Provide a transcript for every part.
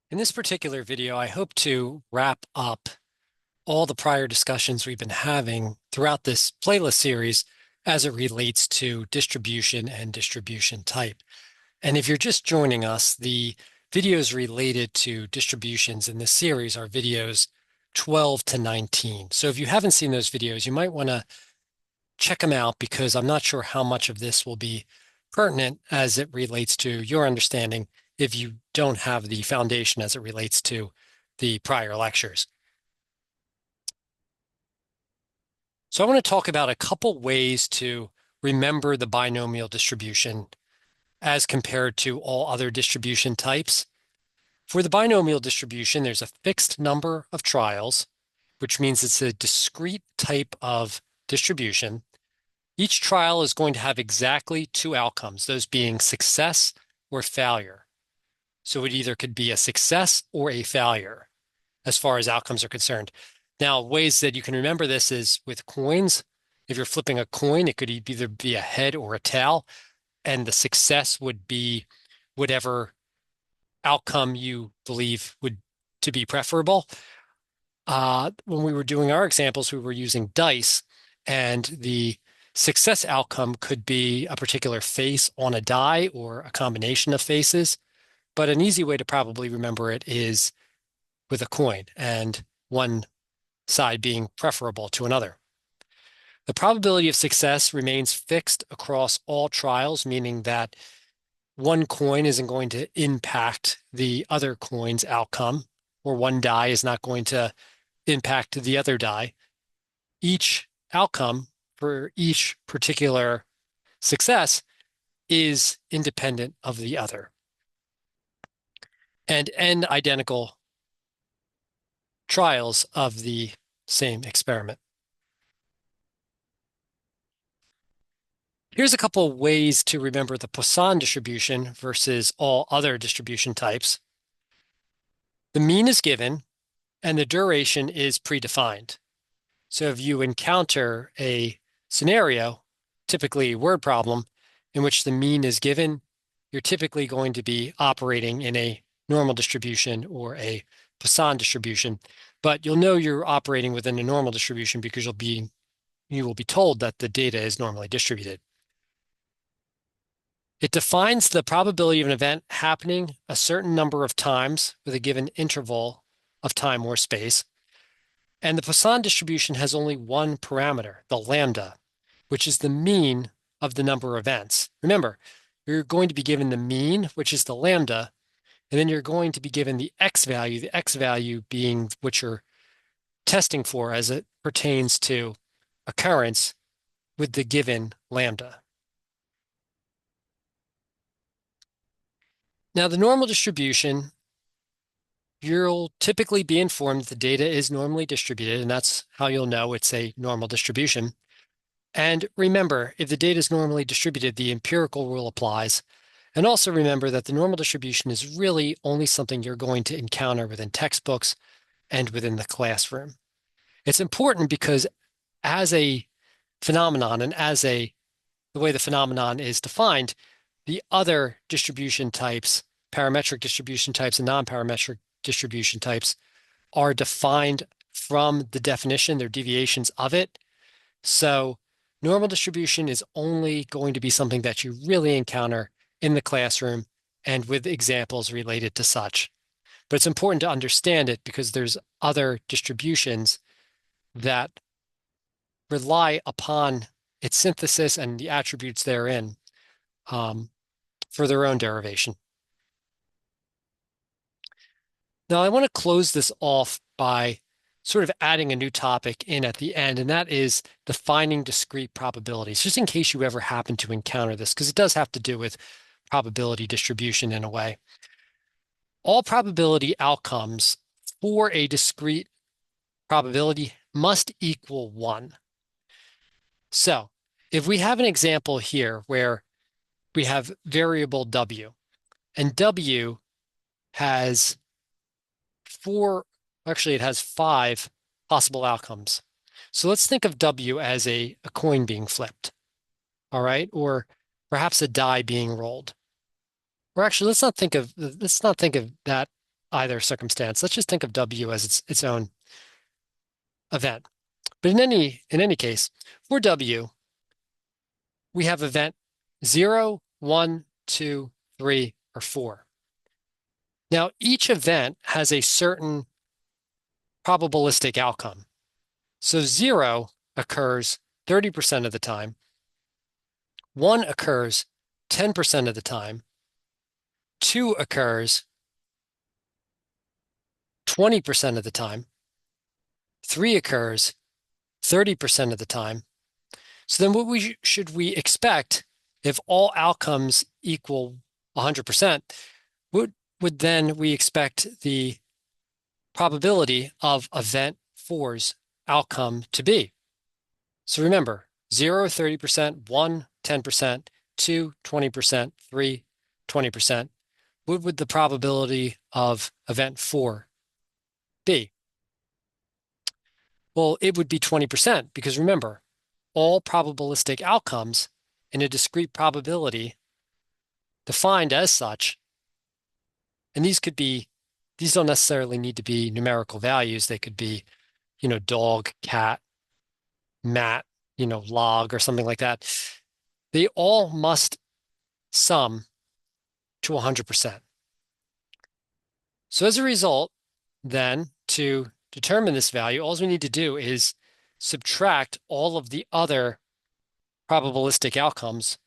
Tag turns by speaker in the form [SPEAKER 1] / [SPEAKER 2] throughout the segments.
[SPEAKER 1] In this particular video, I hope to wrap up all the prior discussions we've been having throughout this playlist series as it relates to distribution and distribution type. And if you're just joining us, the videos related to distributions in this series are videos 12 to 19. So if you haven't seen those videos, you might want to check them out because I'm not sure how much of this will be pertinent as it relates to your understanding if you don't have the foundation as it relates to the prior lectures. So I want to talk about a couple ways to remember the binomial distribution as compared to all other distribution types. For the binomial distribution, there's a fixed number of trials, which means it's a discrete type of distribution. Each trial is going to have exactly two outcomes, those being success or failure. So it either could be a success or a failure as far as outcomes are concerned. Now, ways that you can remember this is with coins. If you're flipping a coin, it could either be a head or a tail, and the success would be whatever outcome you believe would to be preferable. When we were doing our examples, we were using dice, and the success outcome could be a particular face on a die or a combination of faces. But an easy way to probably remember it is with a coin and one side being preferable to another. The probability of success remains fixed across all trials, meaning that one coin isn't going to impact the other coin's outcome, or one die is not going to impact the other die. Each outcome for each particular success is independent of the other and end identical trials of the same experiment. Here's a couple of ways to remember the Poisson distribution versus all other distribution types. The mean is given and the duration is predefined. So if you encounter a scenario, typically a word problem, in which the mean is given, you're typically going to be operating in a normal distribution or a Poisson distribution, but you'll know you're operating within a normal distribution because you will be told that the data is normally distributed. It defines the probability of an event happening a certain number of times with a given interval of time or space. And the Poisson distribution has only one parameter, the lambda, which is the mean of the number of events. Remember, you're going to be given the mean, which is the lambda, and then you're going to be given the x value being what you're testing for as it pertains to occurrence with the given lambda. Now, the normal distribution, you'll typically be informed that the data is normally distributed, and that's how you'll know it's a normal distribution. And remember, if the data is normally distributed, the empirical rule applies. And also remember that the normal distribution is really only something you're going to encounter within textbooks and within the classroom. It's important because as a phenomenon and the way the phenomenon is defined, the other distribution types, parametric distribution types and non-parametric distribution types, are defined from the definition. They're deviations of it. So normal distribution is only going to be something that you really encounter in the classroom and with examples related to such. But it's important to understand it because there's other distributions that rely upon its synthesis and the attributes therein for their own derivation. Now, I want to close this off by sort of adding a new topic in at the end, and that is defining discrete probabilities, just in case you ever happen to encounter this, because it does have to do with probability distribution in a way. All probability outcomes for a discrete probability must equal 1. So if we have an example here where we have variable W, and W has it has 5 possible outcomes. So let's think of W as a coin being flipped, all right? Or perhaps a die being rolled. Or actually, let's not think of that either circumstance. Let's just think of W as its own event. But in any case, for W, we have event 0, 1, 2, 3, or 4. Now, each event has a certain probabilistic outcome. So 0 occurs 30% of the time, 1 occurs 10% of the time, 2 occurs 20% of the time, 3 occurs 30% of the time. So then what should we expect if all outcomes equal 100%? Would then we expect the probability of event 4's outcome to be? So remember, 0, 30%, 1, 10%, 2, 20%, 3, 20%. What would the probability of event 4 be? Well, it would be 20% because remember, all probabilistic outcomes in a discrete probability defined as such, and these don't necessarily need to be numerical values. They could be, dog, cat, mat, log, or something like that. They all must sum to 100%. So as a result, then, to determine this value, all we need to do is subtract all of the other probabilistic outcomes,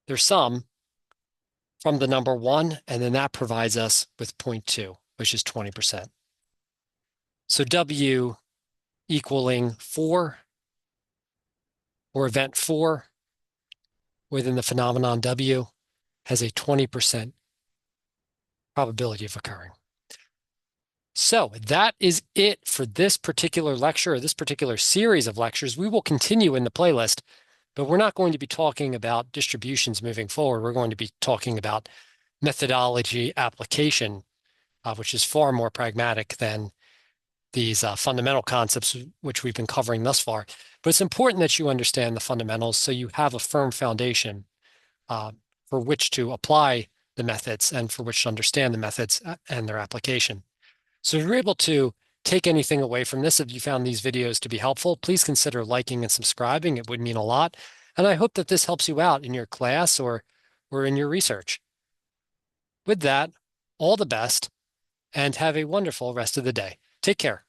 [SPEAKER 1] their sum, from the number 1, and then that provides us with 0.2, which is 20%. So W equaling 4, or event 4, within the phenomenon W, has a 20% probability of occurring. So that is it for this particular lecture, or this particular series of lectures. We will continue in the playlist, but we're not going to be talking about distributions moving forward. We're going to be talking about methodology application, which is far more pragmatic than these fundamental concepts which we've been covering thus far. But it's important that you understand the fundamentals so you have a firm foundation for which to apply the methods and for which to understand the methods and their application. So if you're able to take anything away from this, if you found these videos to be helpful, please consider liking and subscribing. It would mean a lot. And I hope that this helps you out in your class or in your research. With that, all the best and have a wonderful rest of the day. Take care.